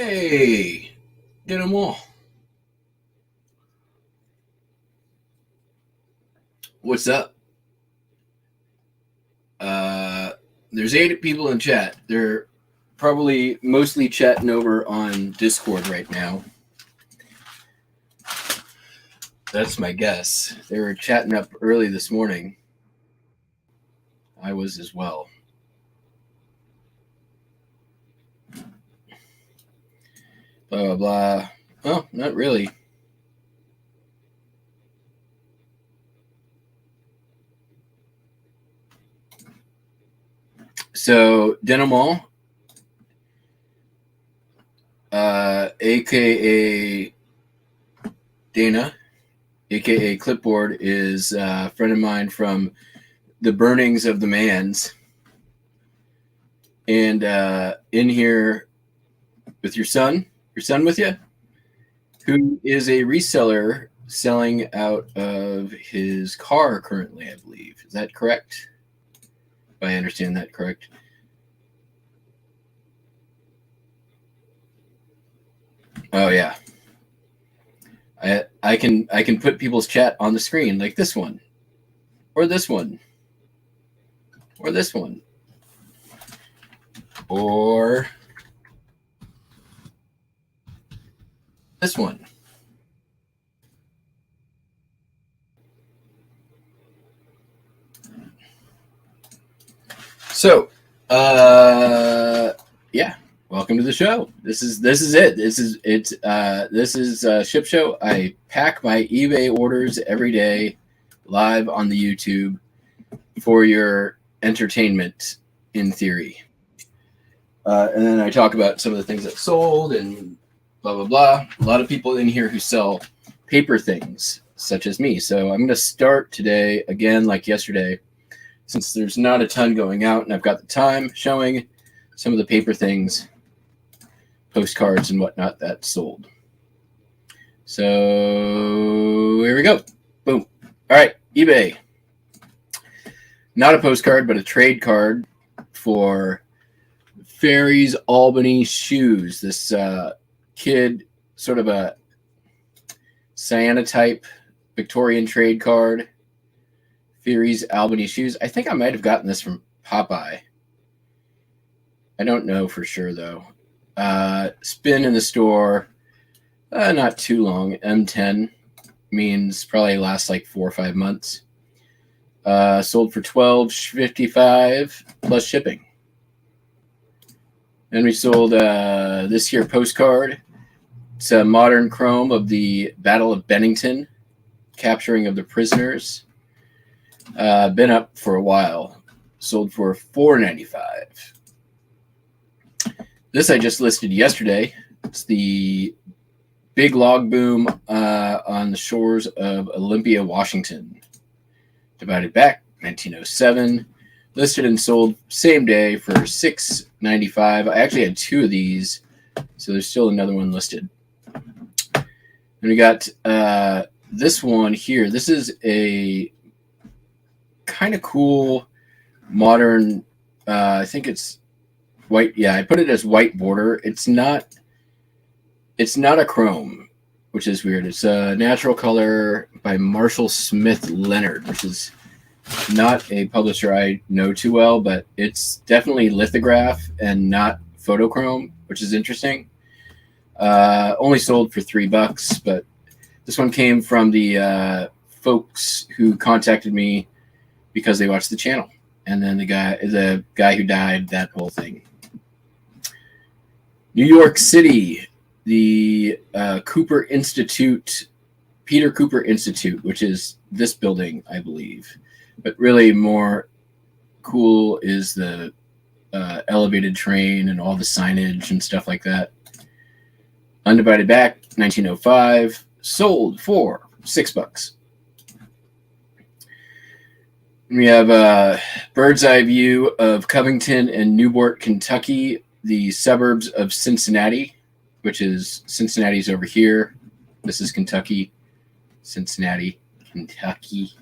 Hey, did them all. What's up? Uh, there's 8 people in chat. They're probably mostly chatting over on Discord right now. That's my guess. They were chatting up early this morning. I was as well. Blah, blah, blah. Oh, not really. So, Denimal, aka Dana, aka Clipboard, is a friend of mine from the burnings of the Mans. And in here with your son with you, who is a reseller selling out of his car currently, I believe. Is that correct? If I understand that correct. Oh yeah. I can put people's chat on the screen like this one, or this one, or this one, or this one. So, yeah, welcome to the show. This is it. This is SHIPSHOW. I pack my eBay orders every day, live on the YouTube, for your entertainment, in theory. And then I talk about some of the things that sold and blah blah blah. A lot of people in here who sell paper things, such as me. So I'm going to start today again, like yesterday, since there's not a ton going out and I've got the time, showing some of the paper things, postcards and whatnot that sold. So here we go. Boom. All right, eBay. Not a postcard, but a trade card for Fairies Albany shoes. This kid, sort of a cyanotype Victorian trade card. Fairies Albany shoes. I think I might have gotten this from Popeye. I don't know for sure though. It's been in the store not too long. M10 means probably lasts like 4 or 5 months. Sold for $12.55 plus shipping. Then we sold this here postcard. It's a modern chrome of the Battle of Bennington, capturing of the prisoners. Been up for a while. Sold for $4.95. This I just listed yesterday. It's the big log boom on the shores of Olympia, Washington. Divided back, 1907. Listed and sold same day for $6.95. I actually had 2 of these, so there's still another one listed. And we got this one here. This is a kind of cool modern, I think it's white. Yeah, I put it as white border. It's not a chrome, which is weird. It's a natural color by Marshall Smith Leonard, which is not a publisher I know too well, but it's definitely lithograph and not photochrome, which is interesting. Only sold for $3, but this one came from the folks who contacted me because they watched the channel, and then the guy who died, that whole thing. New York City, the Cooper Institute, Peter Cooper Institute, which is this building, I believe. But really more cool is the elevated train and all the signage and stuff like that. Undivided back, 1905, sold for $6. We have a bird's eye view of Covington and Newport, Kentucky, the suburbs of Cincinnati, which is Cincinnati's over here. This is Kentucky, Cincinnati, Kentucky.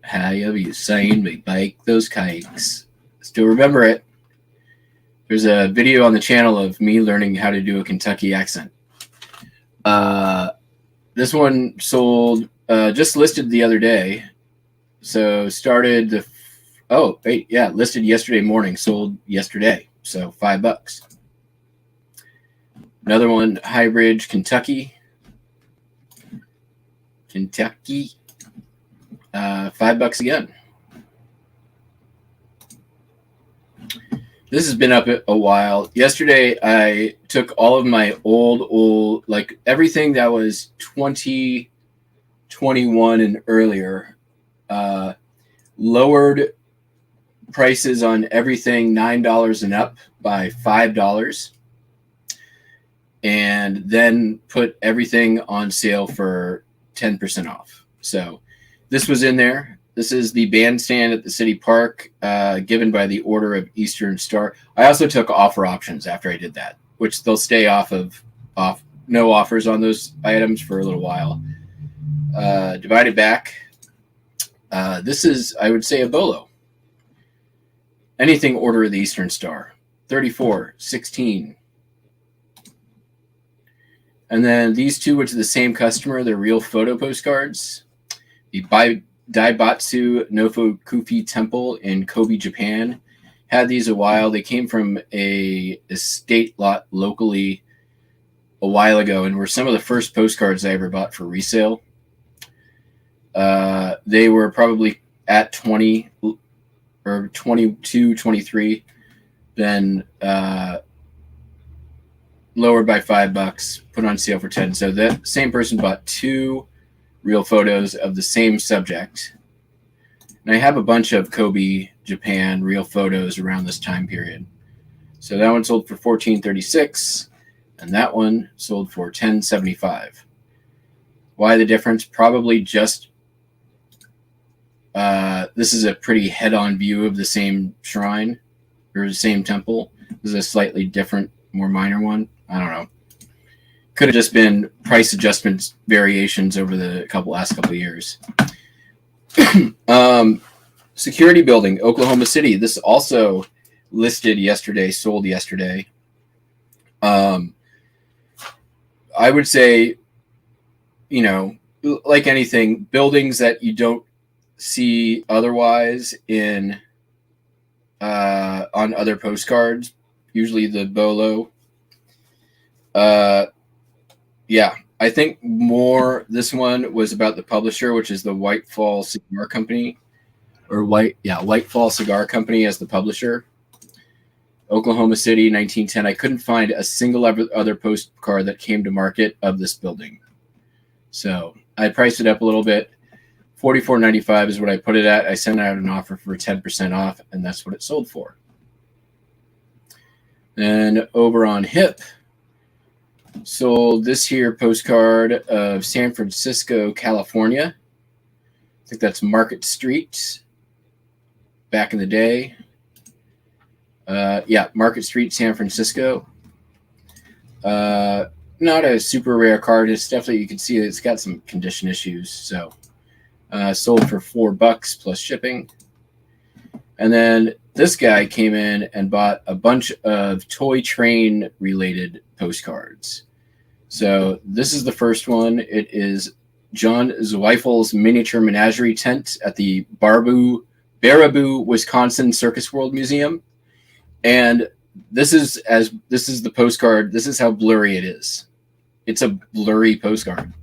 How you saying we bake those cakes? Still remember it. There's a video on the channel of me learning how to do a Kentucky accent. This one sold, just listed the other day. So started the, listed yesterday morning, sold yesterday. So $5. Another one, High Bridge, Kentucky. $5 again. This has been up a while. Yesterday, I took all of my old, like everything that was 2021 and earlier, lowered prices on everything $9 and up by $5, and then put everything on sale for 10% off. So this was in there. This is the bandstand at the city park, given by the Order of Eastern Star. I also took offer options after I did that, which they'll stay off no offers on those items for a little while. Divided back. This is, I would say, a BOLO. Anything Order of the Eastern Star, $34.16. And then these two went to the same customer. They're real photo postcards. The Daibatsu Nofukufi Temple in Kobe, Japan. Had these a while. They came from a estate lot locally a while ago and were some of the first postcards I ever bought for resale. They were probably at 20 or 22, 23, then lowered by $5, put on sale for 10. So that same person bought two real photos of the same subject. And I have a bunch of Kobe, Japan real photos around this time period. So that one sold for $14.36, and that one sold for $10.75. Why the difference? Probably just this is a pretty head-on view of the same shrine or the same temple. This is a slightly different, more minor one. I don't know. Could have just been price adjustments variations over the last couple of years. Security building, Oklahoma City. This also listed yesterday, sold yesterday. I would say, like anything, buildings that you don't see otherwise in on other postcards, usually the BOLO. I think more this one was about the publisher, which is the Whitefall Cigar Company, or Whitefall Cigar Company as the publisher. Oklahoma City, 1910. I couldn't find a single other postcard that came to market of this building. So I priced it up a little bit. $44.95 is what I put it at. I sent out an offer for 10% off, and that's what it sold for. Then over on HIP, sold this here postcard of San Francisco, California. I think that's Market Street back in the day. Market Street, San Francisco. Not a super rare card. It's definitely, you can see it's got some condition issues. So sold for $4 plus shipping. And then this guy came in and bought a bunch of toy train related postcards. So this is the first one. It is John Zweifel's miniature menagerie tent at the Baraboo, Wisconsin Circus World Museum. And this is the postcard. This is how blurry it is. It's a blurry postcard,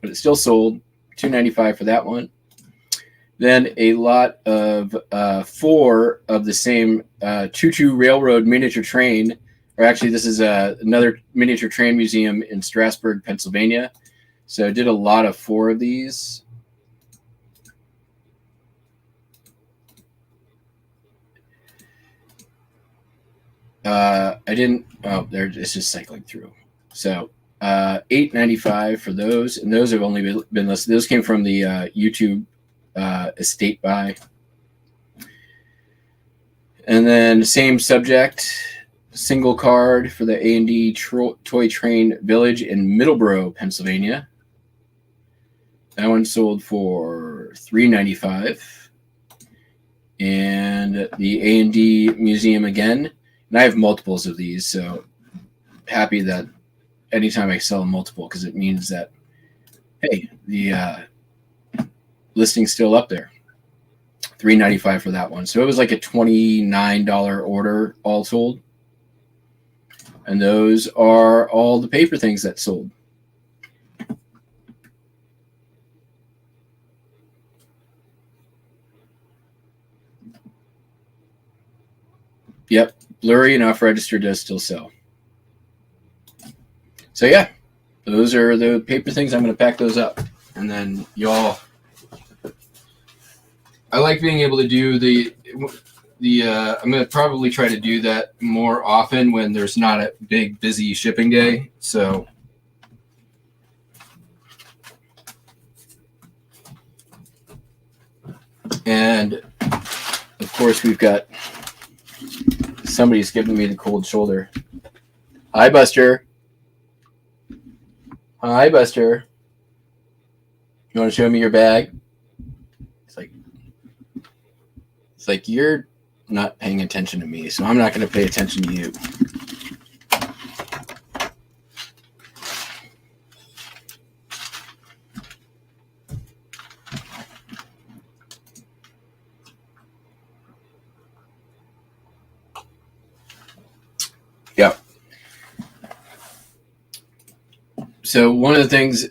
but it still sold $2.95 for that one. Then a lot of 4 of the same Choo-Choo Railroad miniature train, or actually this is another miniature train museum in Strasburg, Pennsylvania. So I did a lot of 4 of these. It's just cycling through. So $8.95 for those, and those have only been listed. Those came from the YouTube estate buy. And then same subject, single card for the A&D Toy Train Village in Middleborough, Pennsylvania. That one sold for $3.95. And the A&D Museum again And I have multiples of these, so happy that anytime I sell a multiple, because it means that, hey, the listing's still up there. $3.95 for that one. So it was like a $29 order all told. And those are all the paper things that sold. Yep, blurry enough register does still sell. So yeah, those are the paper things. I'm going to pack those up. And then y'all, I like being able to do I'm going to probably try to do that more often when there's not a big, busy shipping day. So and of course we've got somebody's giving me the cold shoulder. Hi, Buster. Hi, Buster. You want to show me your bag? It's like you're not paying attention to me, so I'm not going to pay attention to you. Yeah. So one of the things,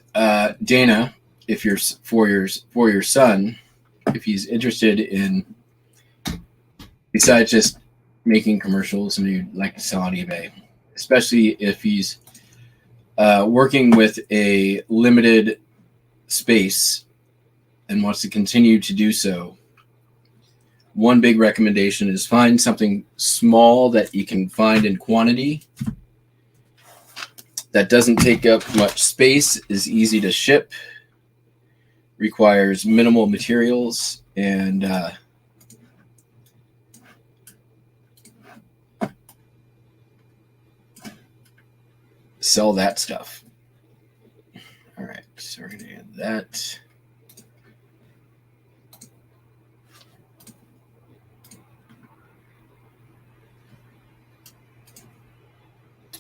Dana, if you're for your son, if he's interested in, besides just making commercials and you'd like to sell on eBay, especially if he's working with a limited space and wants to continue to do so, one big recommendation is find something small that you can find in quantity that doesn't take up much space, is easy to ship, requires minimal materials, and sell that stuff. All right, so we're going to add that.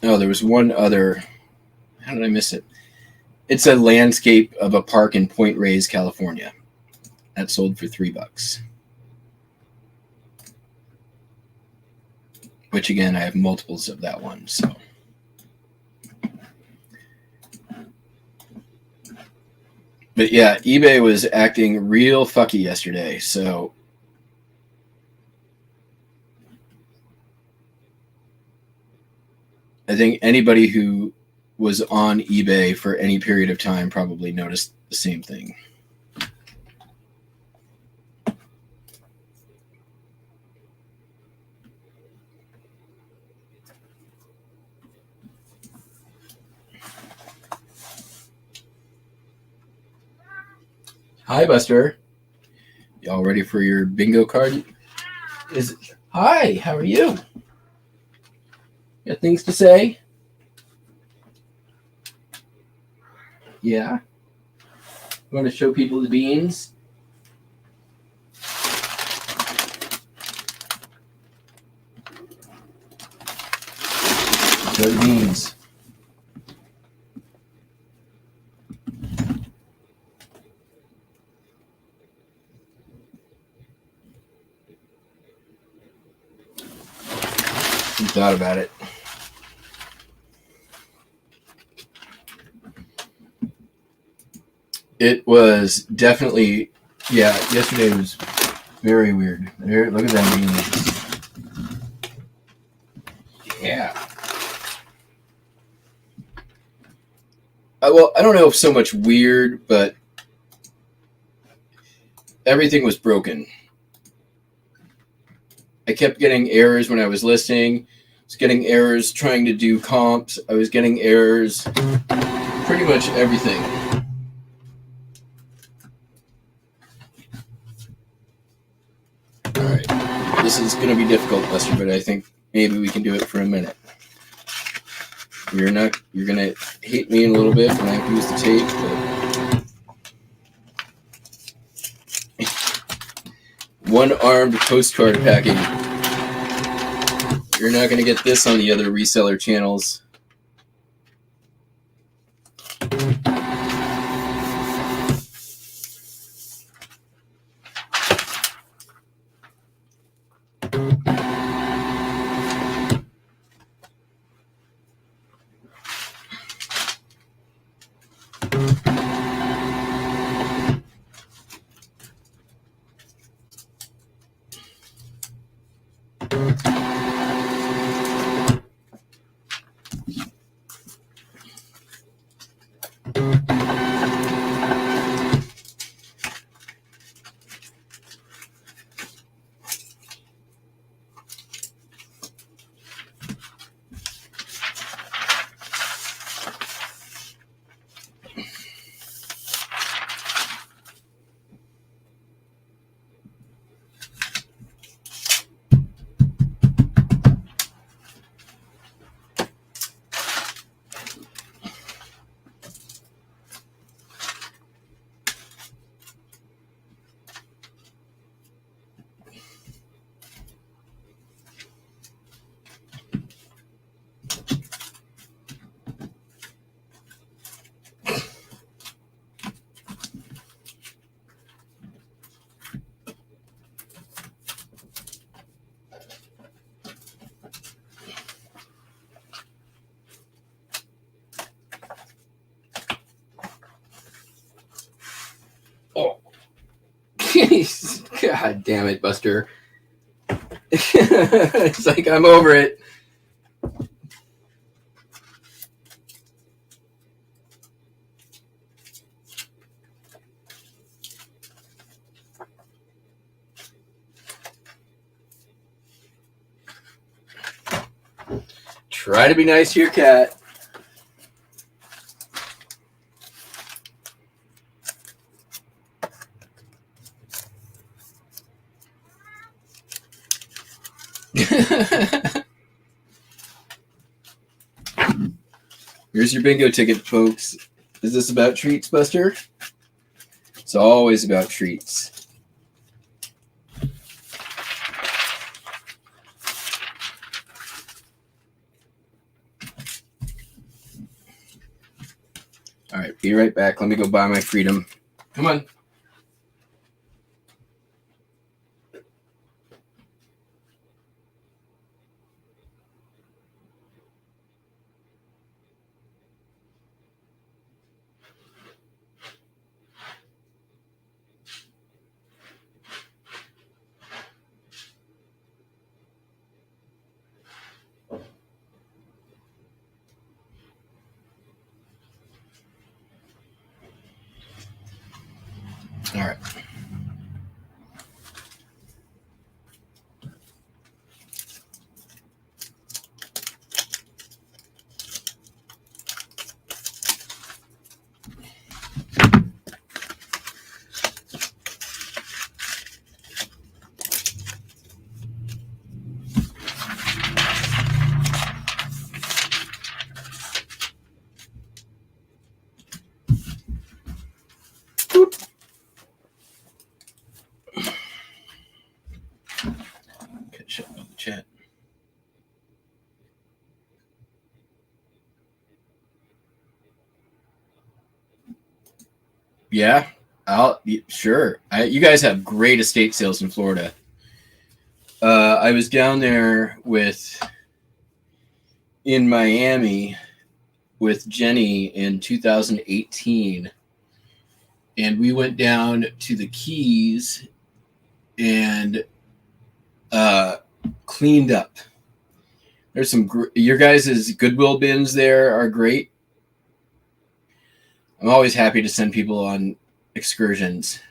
Oh, there was one other. How did I miss it? It's a landscape of a park in Point Reyes, California. That sold for $3. Which again, I have multiples of that one. So, but yeah, eBay was acting real fucky yesterday. So I think anybody who was on eBay for any period of time probably noticed the same thing. Hi, Buster. Y'all ready for your bingo card? Hi, how are you? Got things to say? Yeah? You want to show people the beans? Show the beans. You thought about it. It was definitely, yeah, yesterday was very weird. There, look at them beans. Yeah. Well, I don't know if so much weird, but everything was broken. I kept getting errors when I was listing. I was getting errors trying to do comps. I was getting errors pretty much everything. All right. This is going to be difficult, Lester, but I think maybe we can do it for a minute. You're going to hate me in a little bit when I use the tape, but one-armed postcard packing. You're not going to get this on the other reseller channels. Oh, God damn it, Buster. It's like, I'm over it. Try to be nice to your cat. Here's your bingo ticket, folks. Is this about treats, Buster? It's always about treats. All right, be right back. Let me go buy my freedom. Come on. All right. Catch up on the chat. Yeah, sure. You guys have great estate sales in Florida. I was down there in Miami with Jenny in 2018, and we went down to the Keys and cleaned up. There's some your guys' Goodwill bins there are great. I'm always happy to send people on excursions.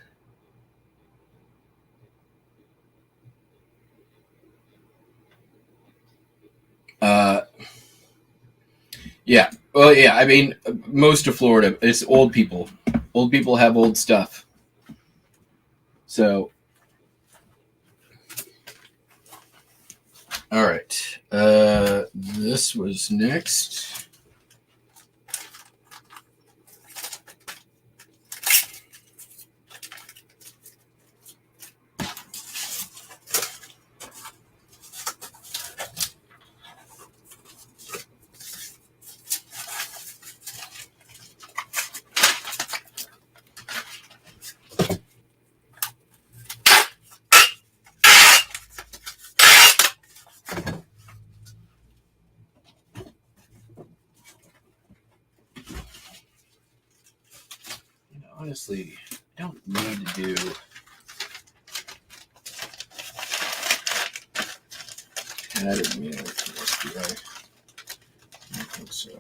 Yeah. Well, yeah. I mean, most of Florida, it's old people. Old people have old stuff. So, all right. This was next. honestly, I don't need to do added mail to this, do I? I don't think so.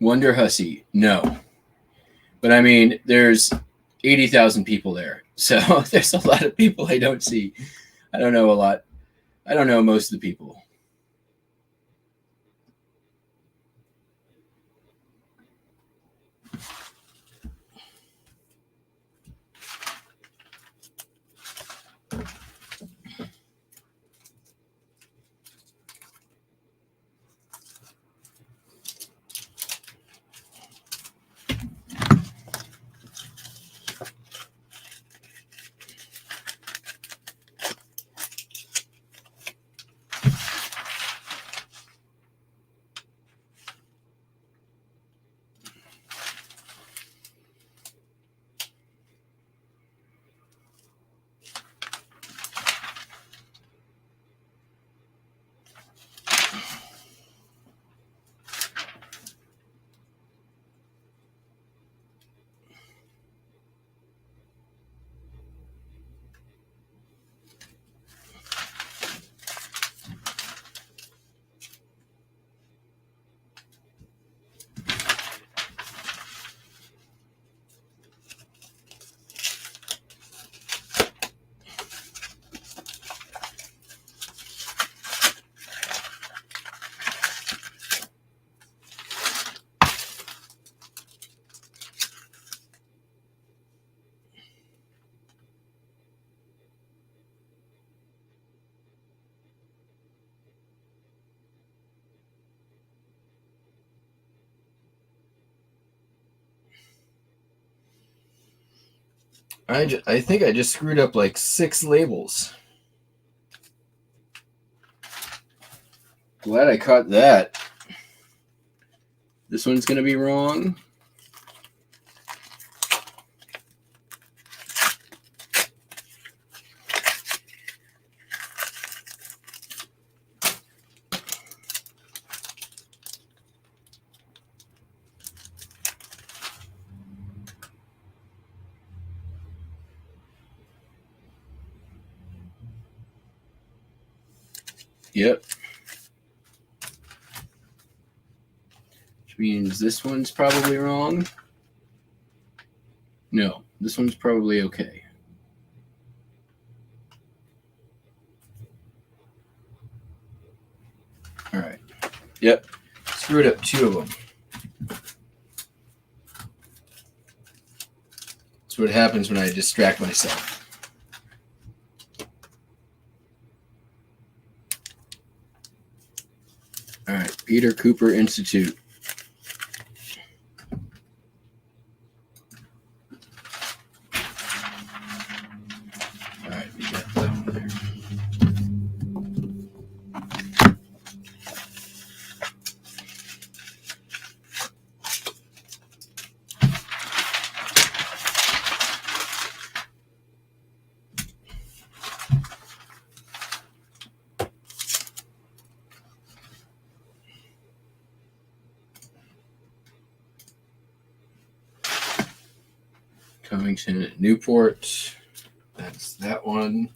Wonder Hussy, no. But I mean, there's 80,000 people there. So there's a lot of people I don't see. I don't know a lot. I don't know most of the people. I think I just screwed up like 6 labels. Glad I caught that. This one's going to be wrong. Yep. Which means this one's probably wrong. No, this one's probably okay. All right. Yep. Screwed up 2 of them. That's what happens when I distract myself. All right. Peter Cooper Institute. All right. We got that one there. Covington at Newport. That's that one.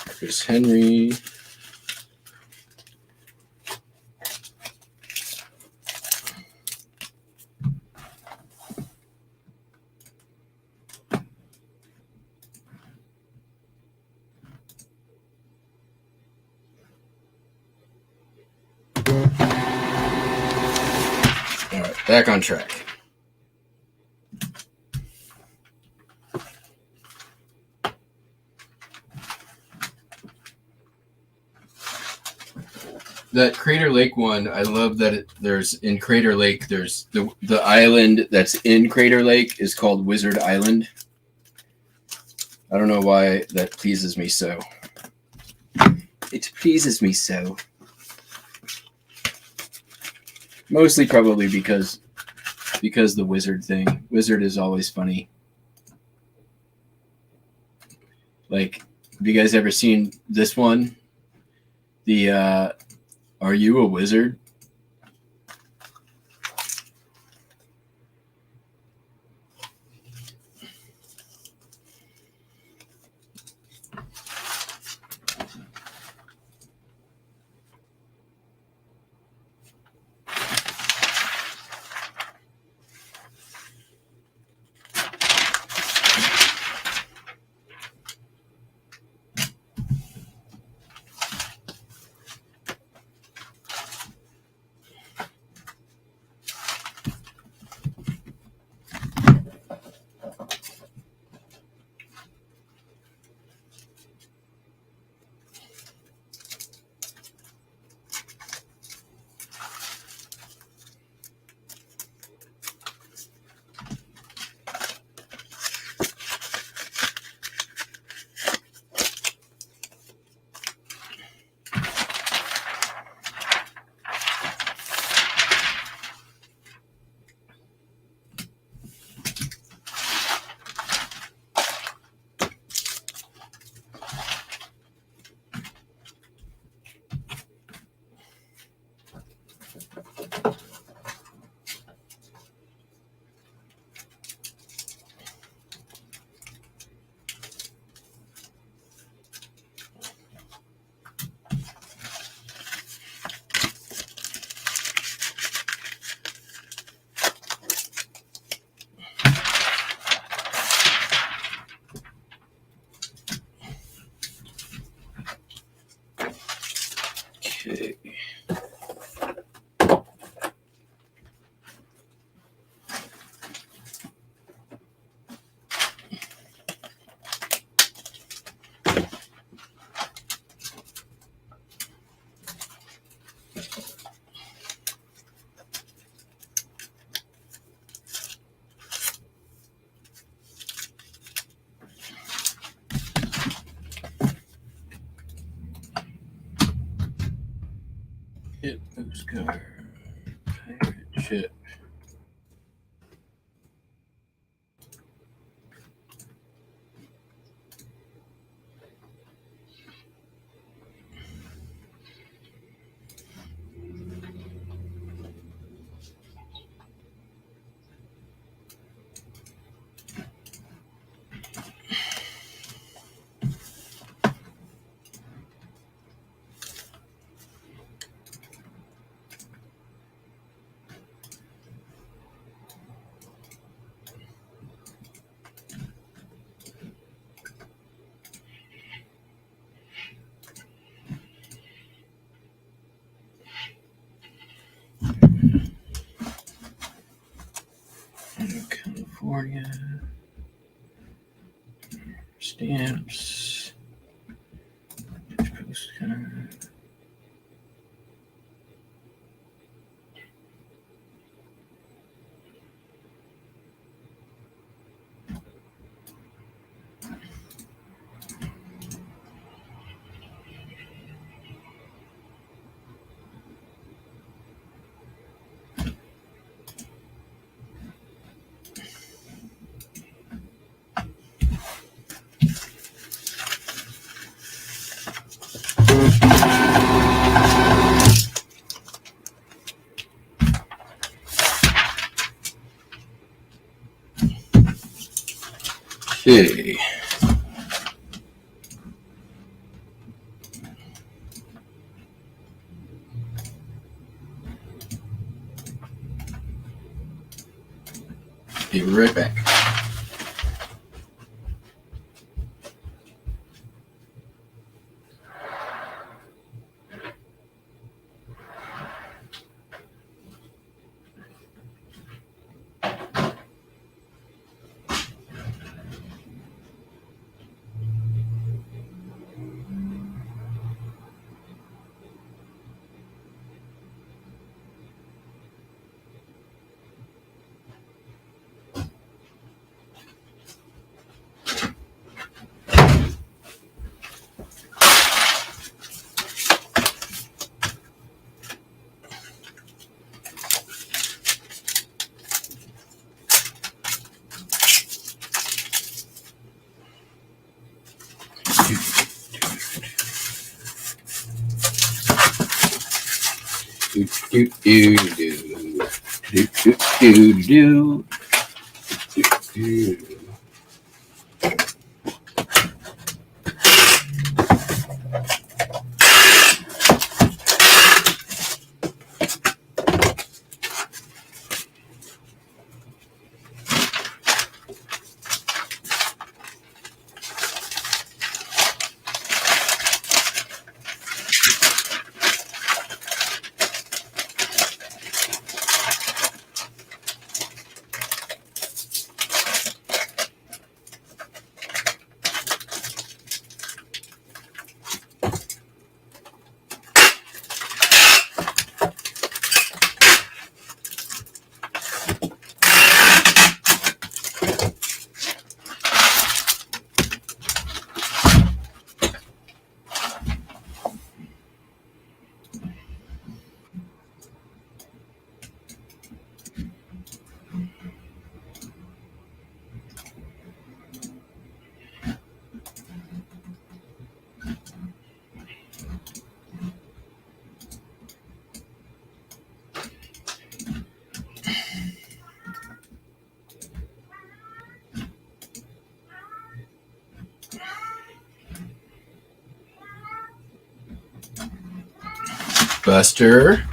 Chris Henry. Back on track. That Crater Lake one, I love that there's in Crater Lake, there's the island that's in Crater Lake is called Wizard Island. I don't know why that pleases me so. It pleases me so. Mostly probably because the wizard thing. Wizard is always funny. Like, have you guys ever seen this one? The Are You a Wizard? Okay. Hit postcard. Pirate ship. California. Stamps. Postcard. Okay. Be right back. Buster.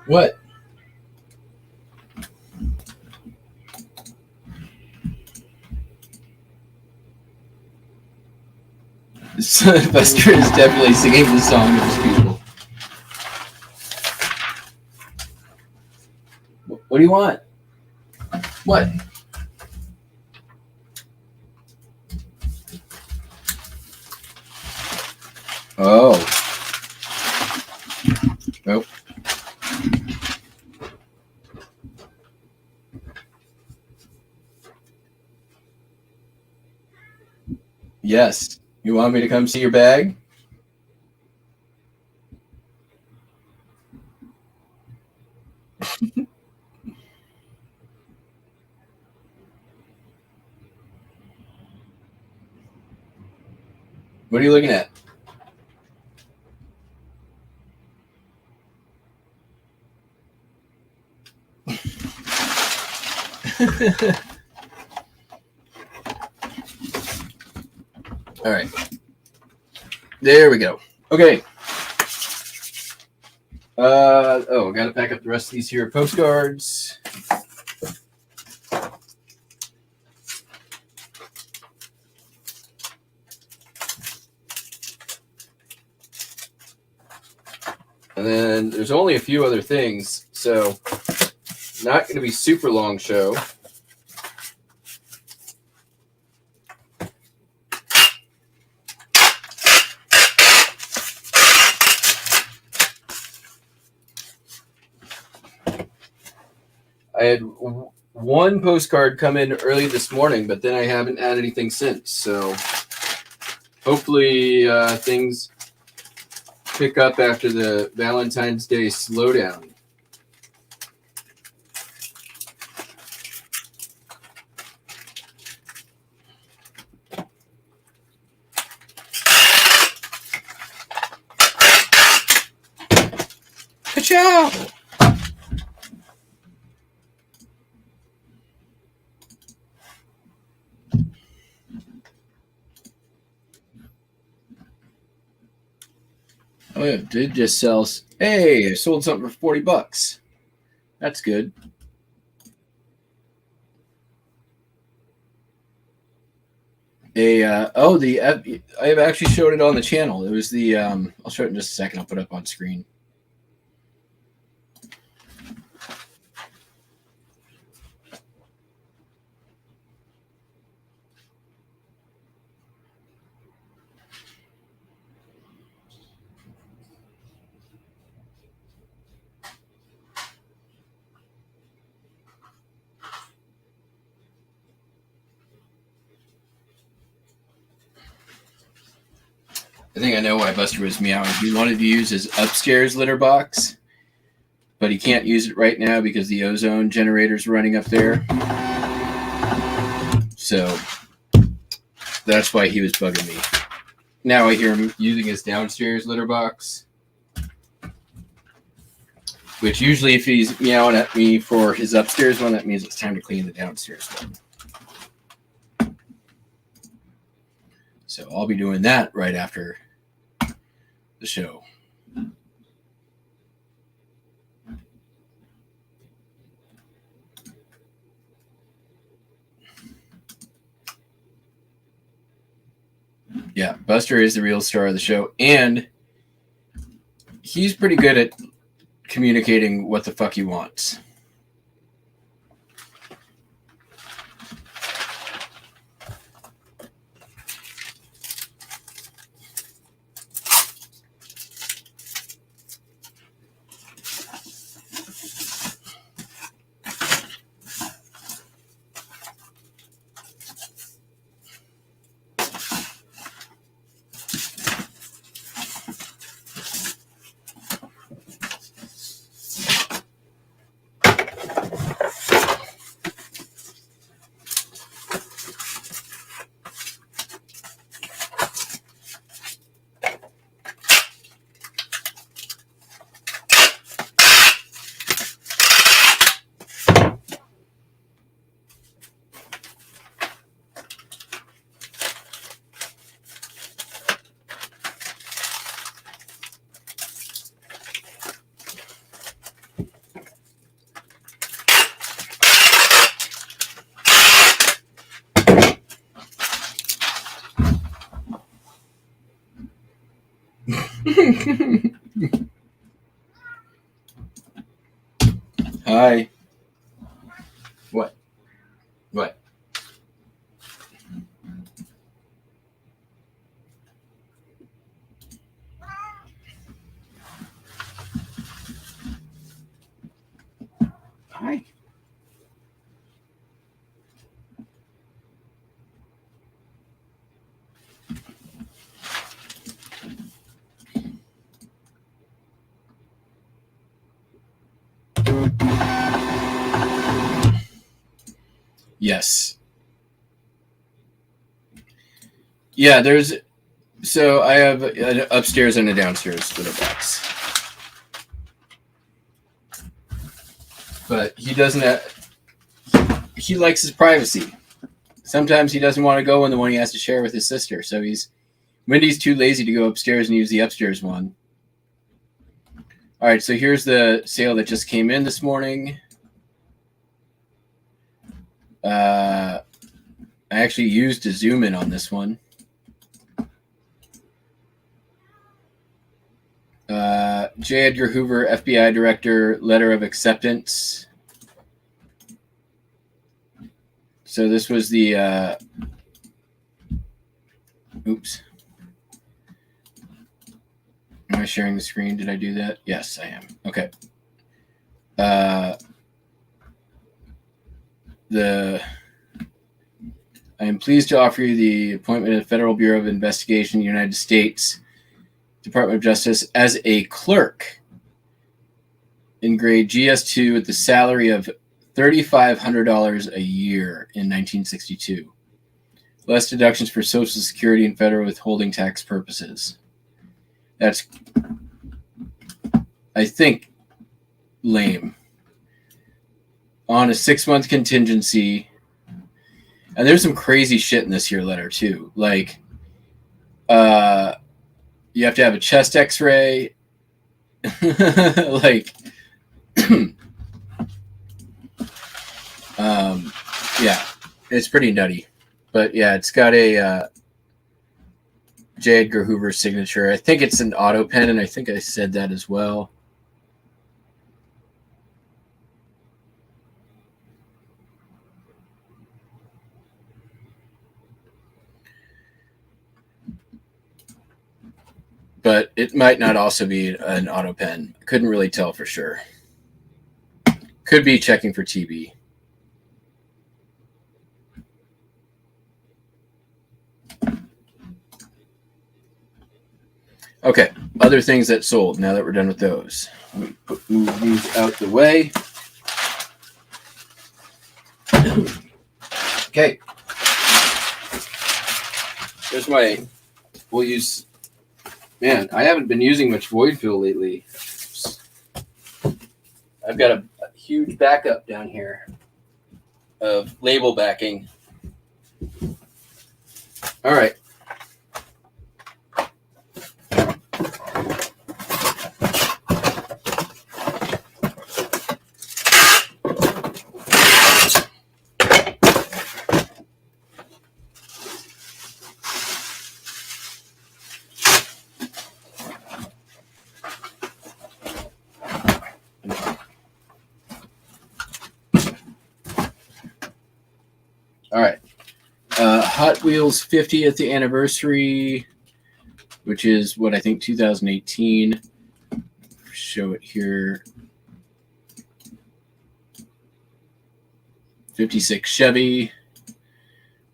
What? Buster is definitely singing the song of his people. What do you want? What? Oh. Nope. Yes. You want me to come see your bag? What are you looking at? All right. There we go. Okay. I got to pack up the rest of these here postcards. And then there's only a few other things, so not going to be super long show. I had one postcard come in early this morning, but then I haven't had anything since. So hopefully things pick up after the Valentine's Day slowdown. Ka-chow! Oh yeah, did just sell. Hey, I sold something for $40. That's good. I've actually showed it on the channel. It was the I'll show it in just a second. I'll put it up on screen. I think I know why Buster was meowing. He wanted to use his upstairs litter box, but he can't use it right now because the ozone generator's running up there. So that's why he was bugging me. Now I hear him using his downstairs litter box, which usually if he's meowing at me for his upstairs one, that means it's time to clean the downstairs one. So I'll be doing that right after the show. Yeah, Buster is the real star of the show, and he's pretty good at communicating what the fuck he wants. Hi. What? What? Hi. Yes. Yeah, so I have an upstairs and a downstairs litter box. But he doesn't he likes his privacy. Sometimes he doesn't want to go in the one he has to share with his sister. So Wendy's too lazy to go upstairs and use the upstairs one. All right, so here's the sale that just came in this morning. I actually used to zoom in on this one. J. Edgar Hoover, FBI Director, letter of acceptance. So this was the, oops. Am I sharing the screen? Did I do that? Yes, I am. Okay. I am pleased to offer you the appointment of the Federal Bureau of Investigation, United States Department of Justice, as a clerk in grade GS2 with the salary of $3,500 a year in 1962. Less deductions for Social Security and federal withholding tax purposes. That's, I think, lame. On a 6-month contingency. And there's some crazy shit in this here letter, too. Like, you have to have a chest x-ray. Like, yeah, it's pretty nutty. But yeah, it's got a J. Edgar Hoover signature. I think it's an auto pen, and I think I said that as well. But it might not also be an auto pen. I couldn't really tell for sure. Could be checking for TB. Okay, other things that sold now that we're done with those. Let me move these out the way. Okay. There's my, we'll use, man, I haven't been using much void fill lately. I've got a huge backup down here of label backing. All right. All right. Hot Wheels 50th anniversary, which is what I think 2018. Show it here. 56 Chevy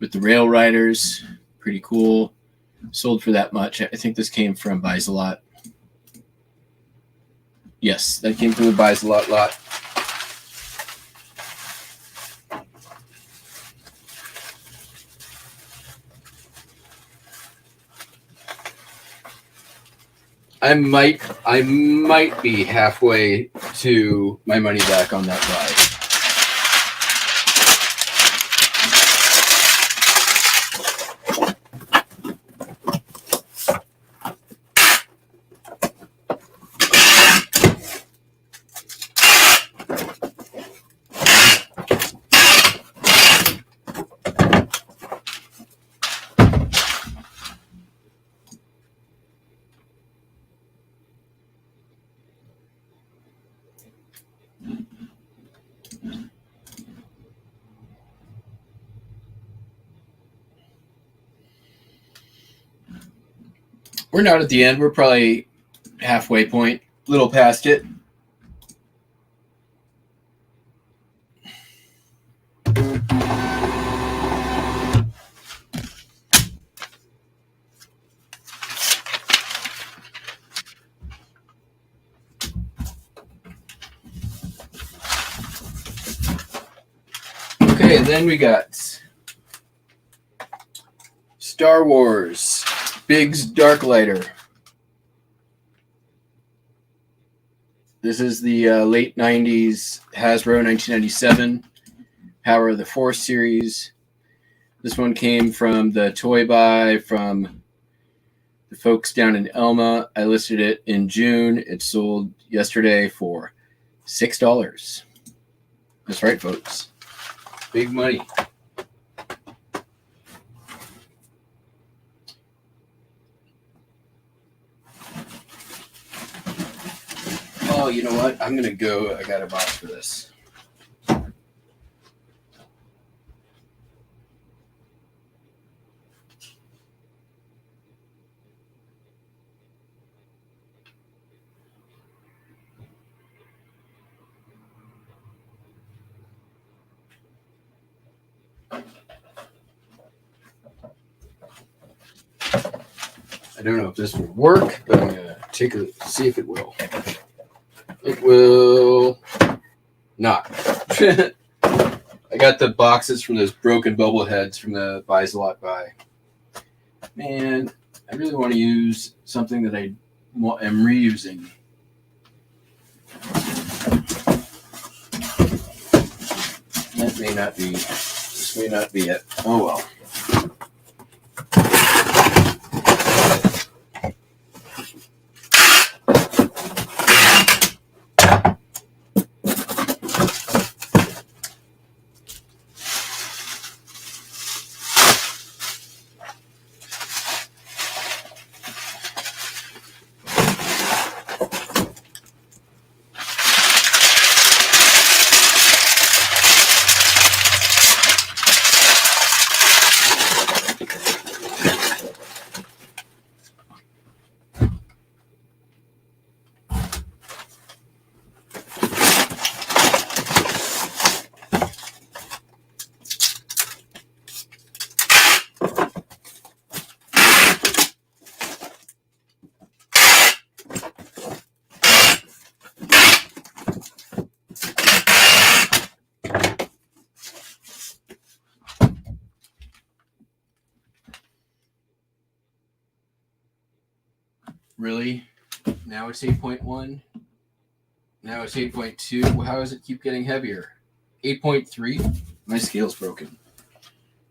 with the Rail Riders. Pretty cool. Sold for that much. I think this came from Buys a Lot. Yes, that came from the Buys a Lot lot. I might be halfway to my money back on that ride. We're not at the end. We're probably halfway point, a little past it. Okay, and then we got Star Wars Biggs Darklighter. This is the late 90s Hasbro 1997 Power of the Force series. This one came from the toy buy from the folks down in Elma. I listed it in June. It sold yesterday for $6. That's right, folks. Big money. Oh, you know what? I'm going to go. I got a box for this. I don't know if this will work, but I'm going to see if it will. It will not. I got the boxes from those broken bubble heads from the Buys a Lot buy. Man, I really want to use something that I am reusing. That may not be. This may not be it. Oh well. Really? Now it's 8.1. Now it's 8.2. How does it keep getting heavier? 8.3? My scale's broken.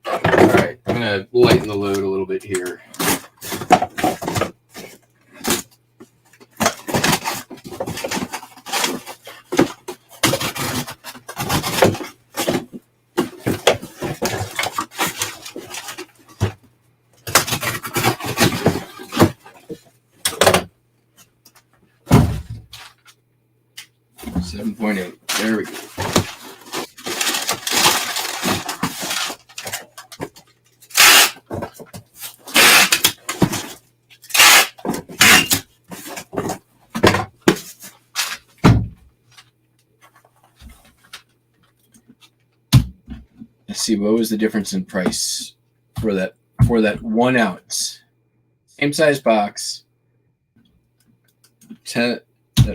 All right, I'm going to lighten the load a little bit here. There we go. Let's see, what was the difference in price for that 1 ounce? Same size box. That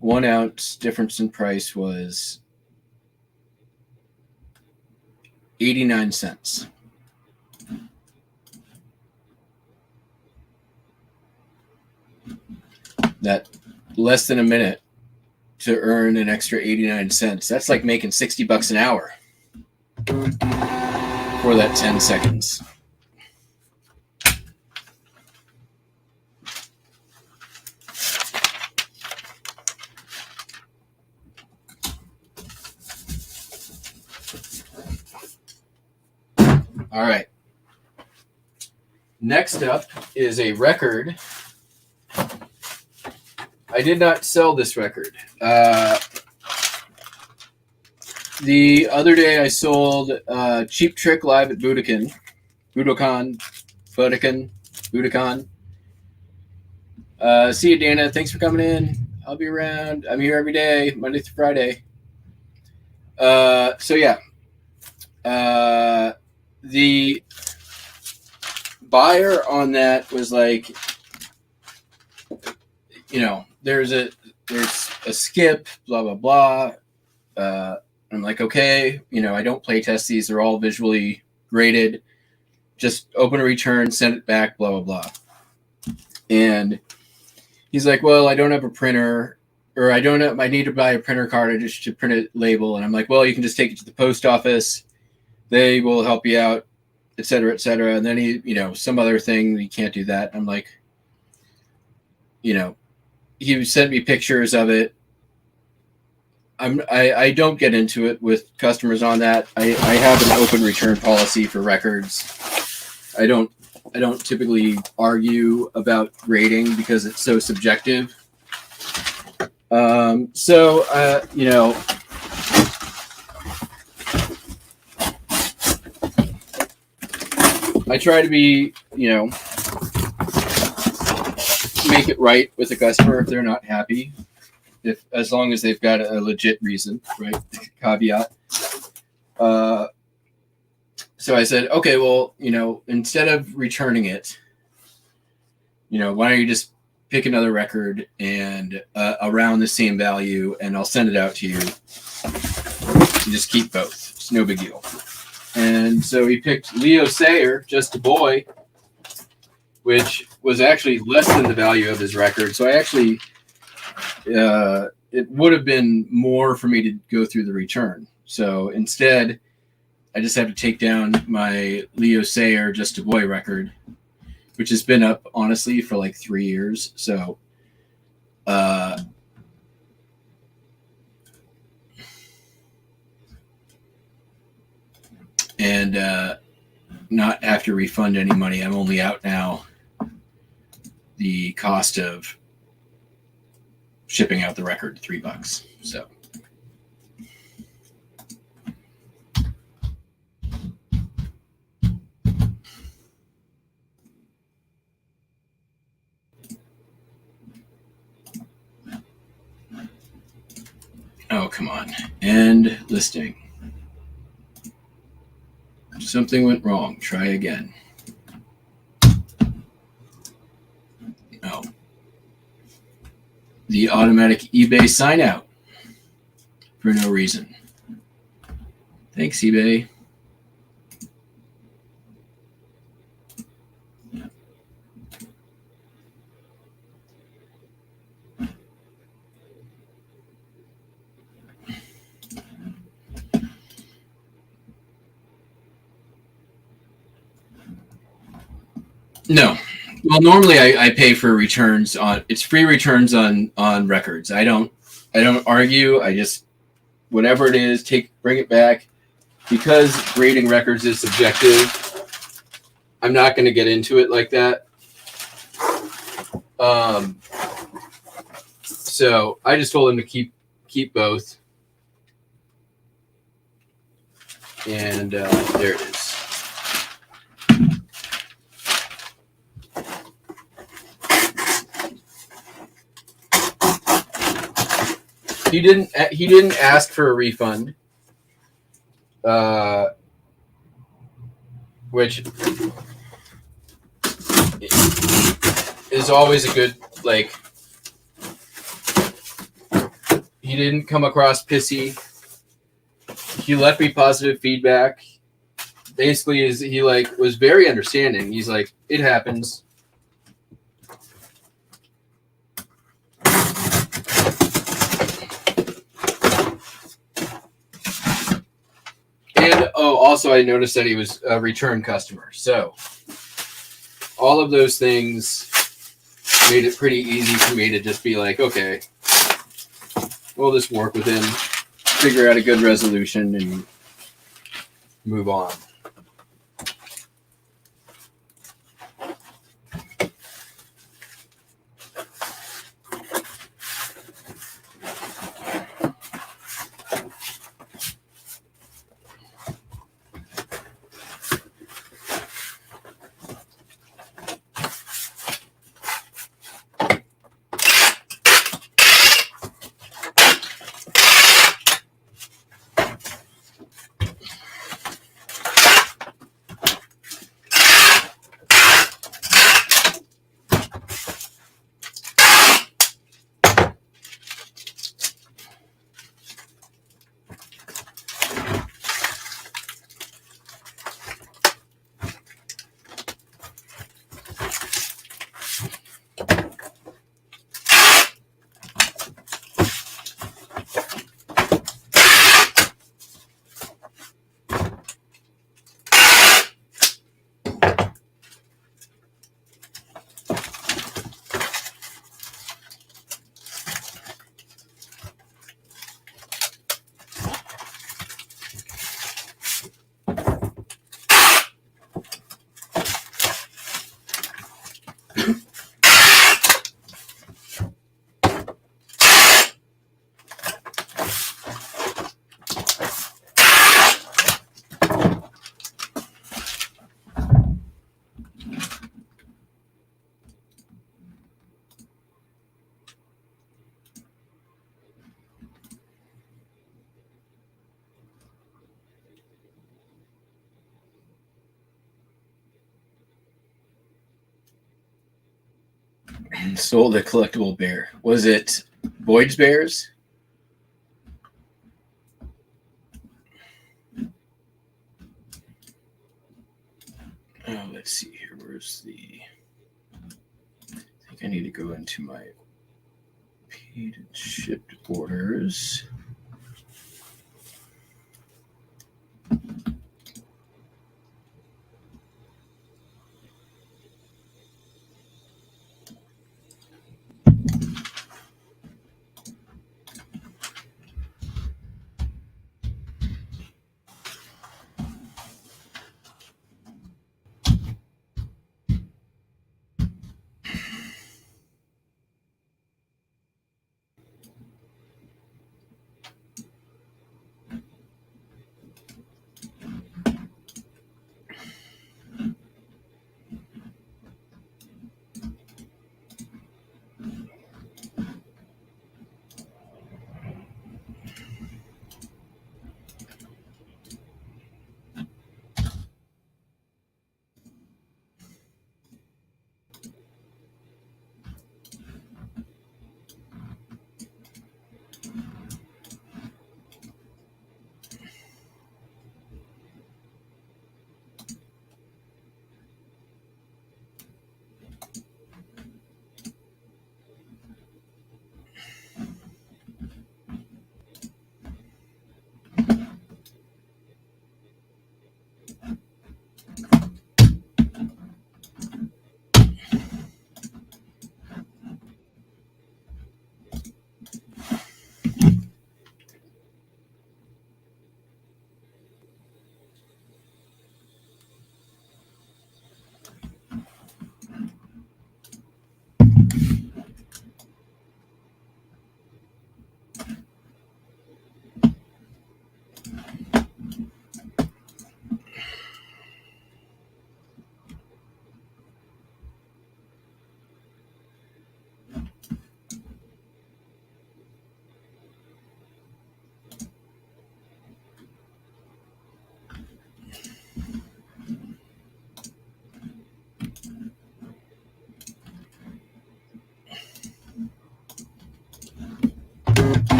1 ounce difference in price was 89 cents. That less than a minute to earn an extra 89 cents. That's like making $60 an hour for that 10 seconds. All right. Next up is a record. I did not sell this record. The other day I sold Cheap Trick live at Budokan. See you, Dana. Thanks for coming in. I'll be around. I'm here every day, Monday through Friday. So yeah. The buyer on that was like, there's a skip, blah, blah, blah. I'm like, okay, I don't play test these. They're all visually graded. Just open a return, send it back, blah, blah, blah. And he's like, well, I don't have a printer, or I need to buy a printer cartridge to print a label. And I'm like, well, you can just take it to the post office. They will help you out, et cetera, et cetera. And then he, some other thing, you can't do that. I'm like, he sent me pictures of it. I don't get into it with customers on that. I have an open return policy for records. I don't typically argue about grading because it's so subjective. I try to be, make it right with the customer if they're not happy. As long as they've got a legit reason, right? Caveat. So I said, okay, well, instead of returning it, why don't you just pick another record and around the same value, and I'll send it out to you. You just keep both. It's no big deal. And so he picked Leo Sayer, Just a Boy, which was actually less than the value of his record. So I actually, it would have been more for me to go through the return. So instead, I just have to take down my Leo Sayer, Just a Boy record, which has been up, honestly, for like 3 years. So, and not have to refund any money. I'm only out now the cost of shipping out the record, $3. So. Oh, come on. End listing. Something went wrong. Try again. Oh. The automatic eBay sign out for no reason. Thanks, eBay. No. Well, normally I pay for returns on. It's free returns on records. I don't argue. I just whatever it is, bring it back because grading records is subjective. I'm not going to get into it like that. So I just told him to keep both, and there it is. He didn't ask for a refund, which is always a good, like, he didn't come across pissy. He left me positive feedback. Basically, he was very understanding. He's like, it happens. And also I noticed that he was a return customer. So all of those things made it pretty easy for me to just be like, okay, we'll just work with him, figure out a good resolution, and move on. Sold a collectible bear. Was it Boyd's Bears? Oh, let's see here. Where's the... I think I need to go into my paid and shipped orders.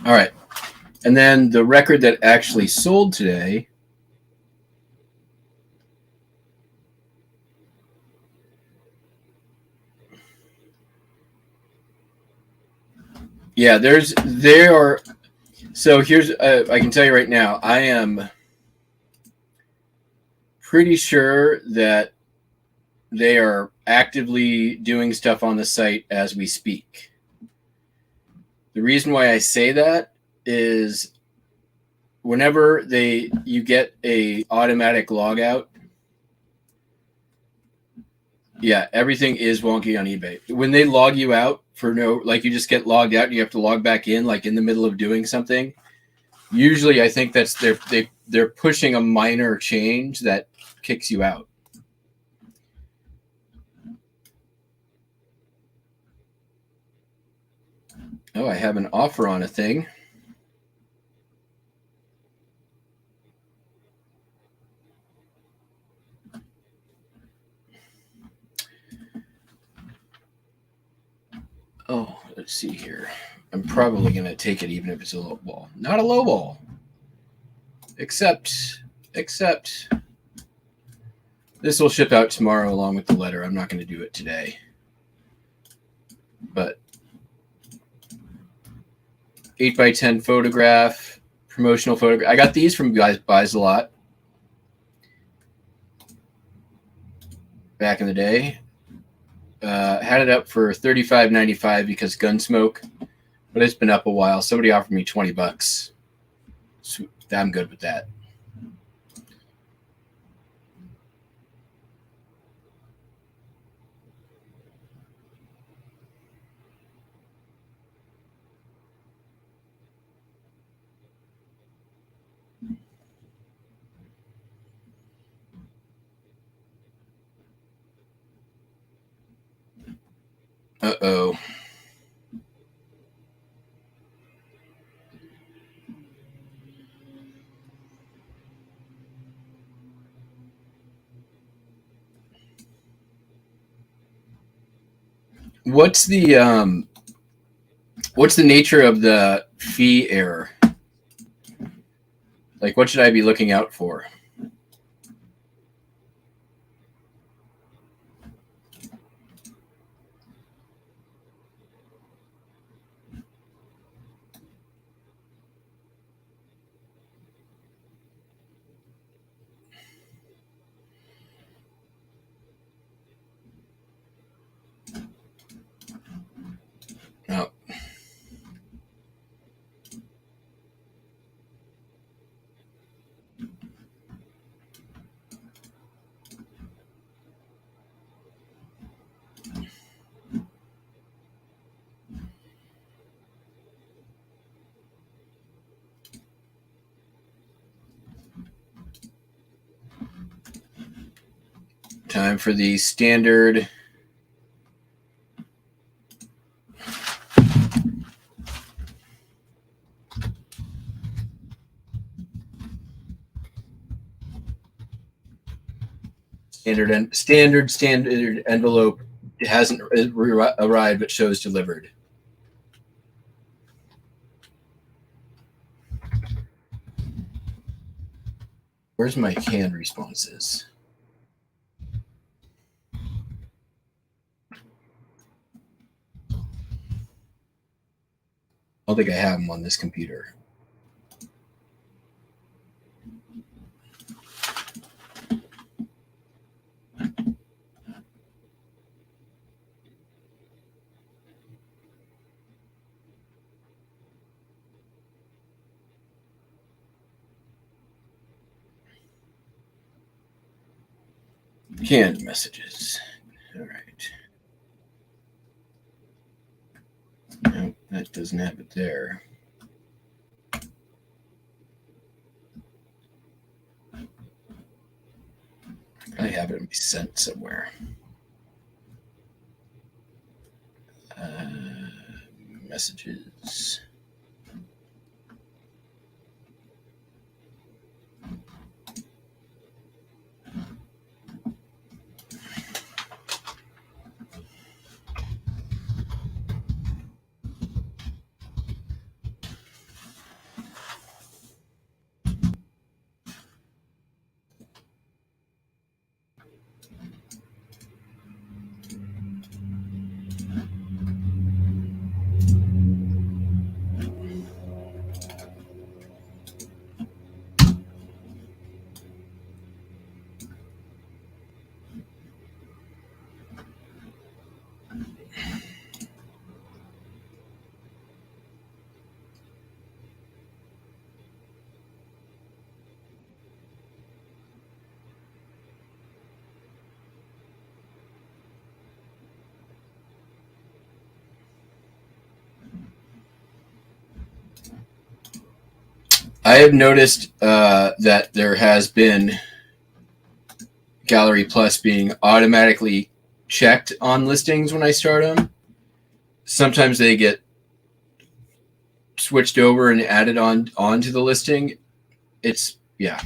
All right. And then the record that actually sold today. Yeah, there are. So here's, I can tell you right now, I am pretty sure that they are actively doing stuff on the site as we speak. The reason why I say that is whenever you get a automatic logout, yeah, everything is wonky on eBay. When they log you out for like you just get logged out and you have to log back in like in the middle of doing something, usually I think that's they're pushing a minor change that kicks you out. Oh, I have an offer on a thing. Oh, let's see here. I'm probably going to take it even if it's a low ball. Not a low ball. Except this will ship out tomorrow along with the letter. I'm not going to do it today. But 8x10 photograph, promotional photograph. I got these from Guys Buys a Lot back in the day. Had it up for $35.95 because Gunsmoke, but it's been up a while. Somebody offered me $20. So I'm good with that. Uh-oh. What's the nature of the fee error? Like, what should I be looking out for? Oh. Time for the standard standard envelope. It hasn't arrived, but shows delivered. Where's my canned responses? I don't think I have them on this computer. Canned messages. All right. No, that doesn't have it there. I have it sent somewhere. Messages. I have noticed that there has been Gallery Plus being automatically checked on listings when I start them. Sometimes they get switched over and added onto the listing. It's, yeah.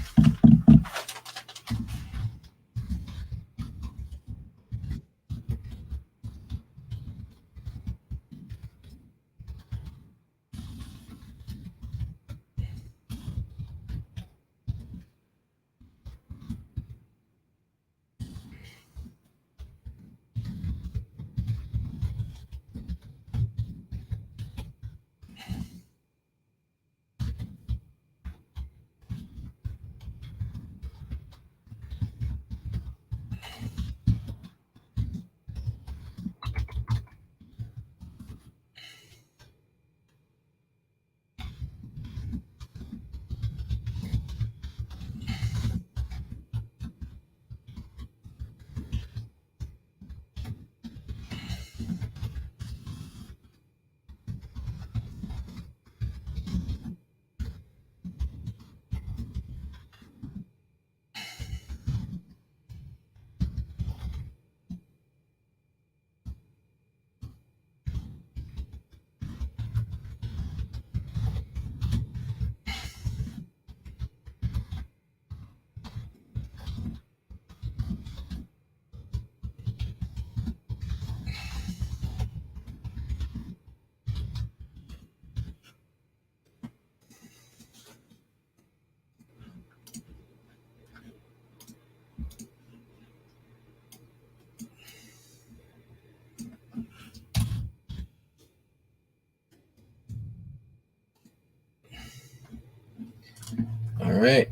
All right.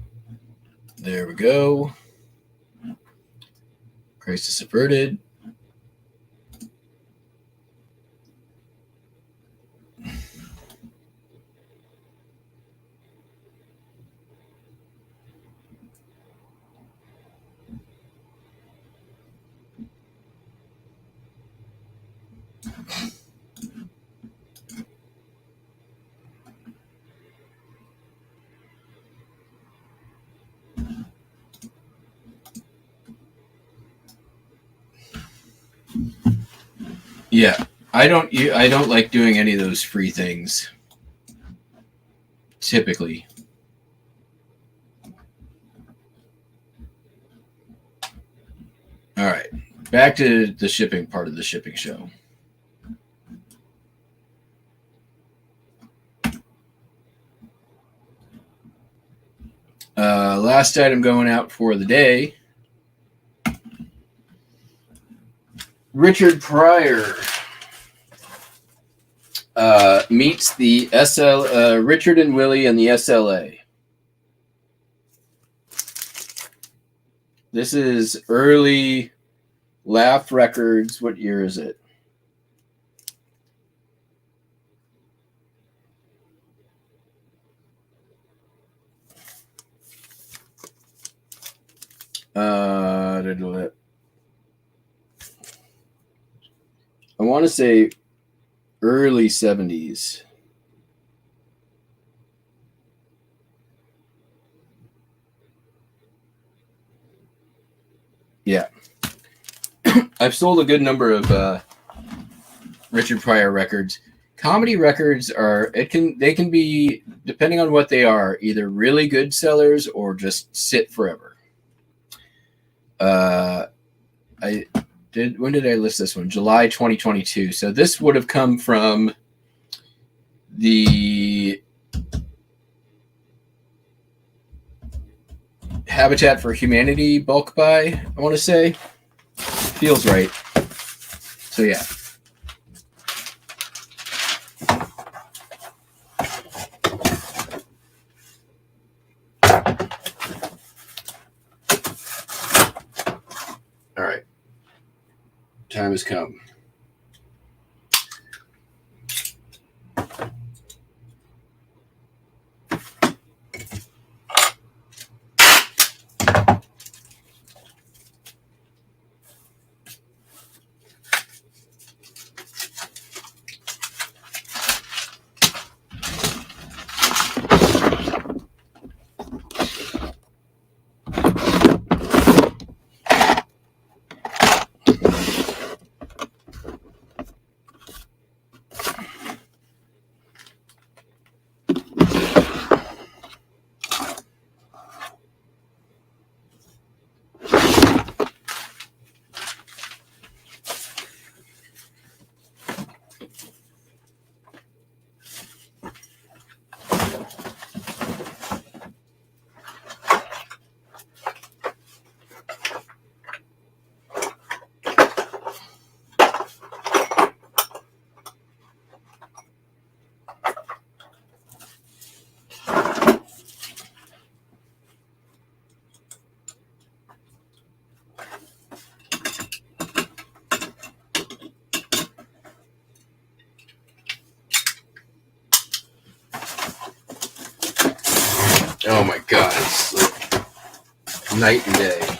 There we go. Crisis averted. Yeah, I don't like doing any of those free things. Typically. All right, back to the shipping part of the shipping show. Last item going out for the day. Richard Pryor meets the Richard and Willie and the SLA. This is early Laugh Records. What year is it? I want to say early 70s. Yeah. I've sold a good number of Richard Pryor records. Comedy records they can be, depending on what they are, either really good sellers or just sit forever. When did I list this one? July 2022. So this would have come from the Habitat for Humanity bulk buy, I want to say. Feels right. So yeah. All right. Time has come. Oh my God, it's like night and day.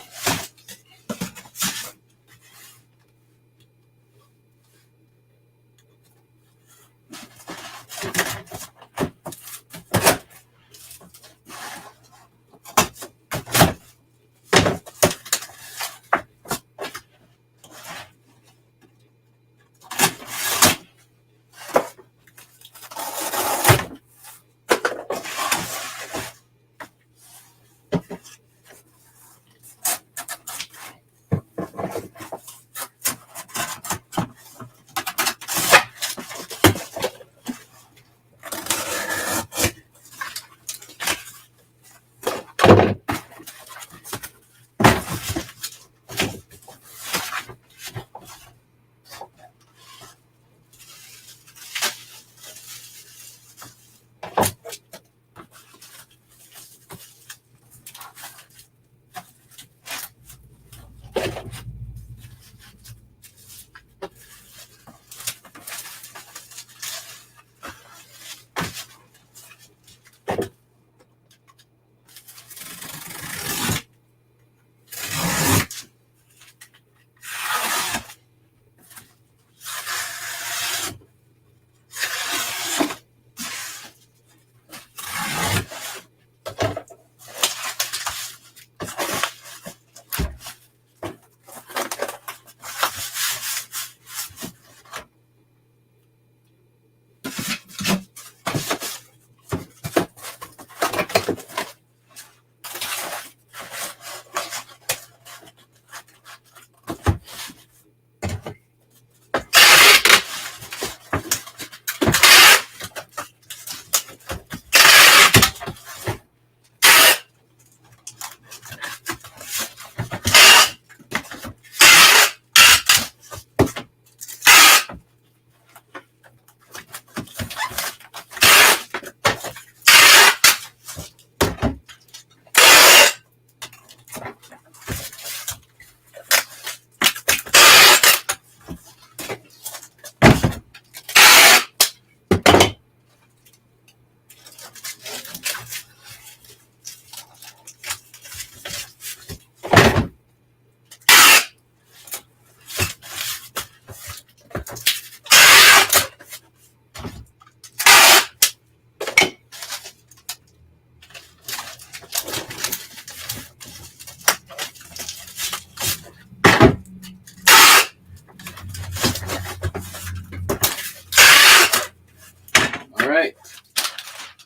All right.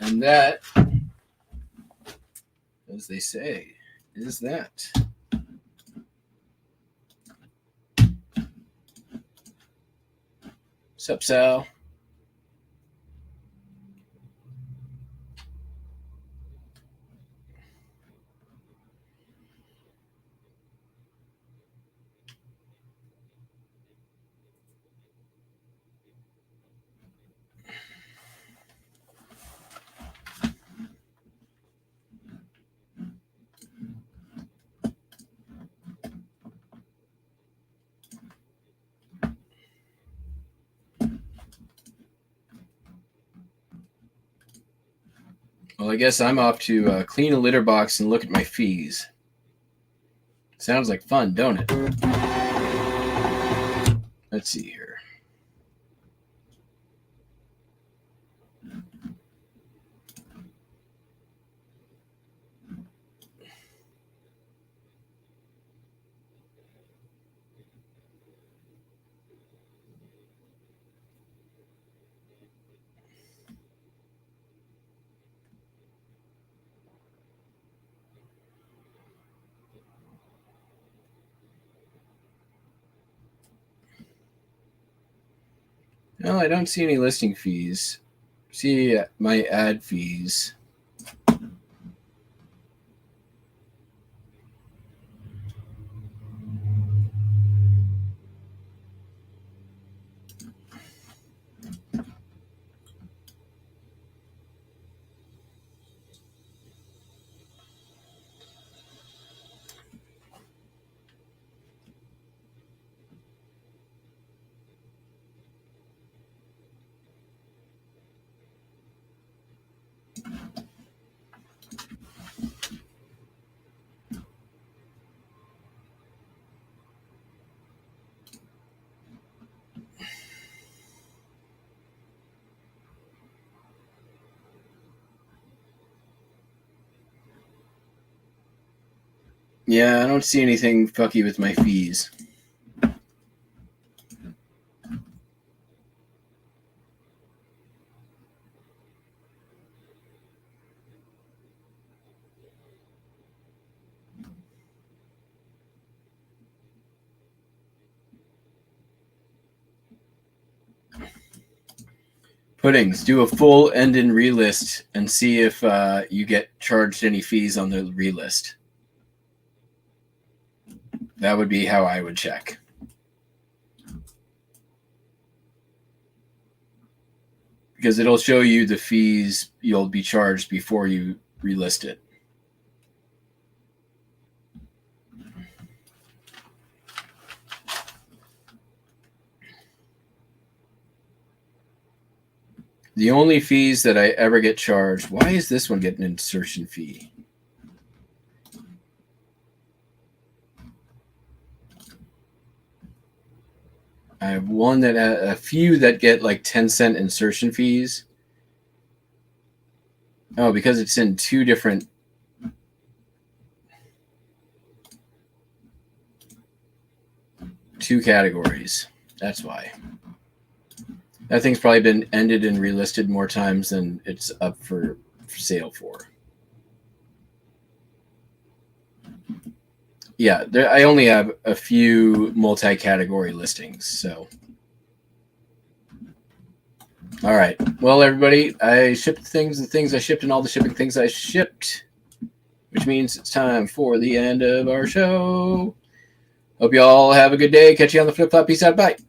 And that, as they say, is that. Sup, Sal? Well, I guess I'm off to clean a litter box and look at my fees. Sounds like fun, don't it? Let's see here. No, I don't see any listing fees. See my ad fees. Yeah, I don't see anything fucky with my fees. Puddings, do a full end in relist and see if you get charged any fees on the relist. That would be how I would check. Because it'll show you the fees you'll be charged before you relist it. The only fees that I ever get charged, why is this one getting an insertion fee? I have one that a few that get like 10-cent insertion fees. Oh, because it's in two categories. That's why. That thing's probably been ended and relisted more times than it's up for sale for. Yeah, I only have a few multi-category listings, so. All right. Well, everybody, I shipped the things I shipped, and all the shipping things I shipped, which means it's time for the end of our show. Hope you all have a good day. Catch you on the flip flop. Peace out. Bye.